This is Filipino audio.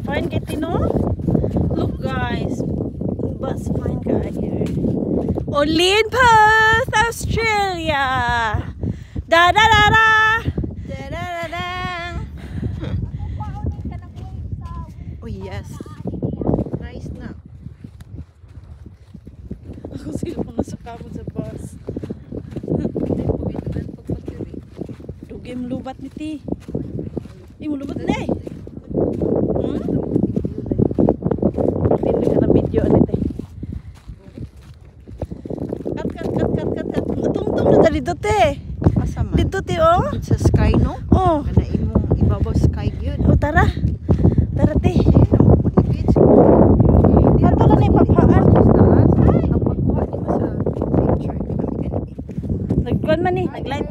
Fine guy, no? Look, guys. Bus fine guy here. Olympus, Australia. Da da da da. Da da da da. Oh yes. Nice na. Ako sila mga sakamo sa bus. Dugi mo lubat ni ti. Di mo lubat na eh. Hindi ka na video ulit eh. Kat. Tungtong na dali dito te. Asama. Dito te oh. Sa sky no? Oh. Kana imong ibabaw sky gyud. Oh tara. Tara te. Ato lang ni paghaan. Ang pagkuha di ba sa picture? Nagkuhan man eh. Nag-live.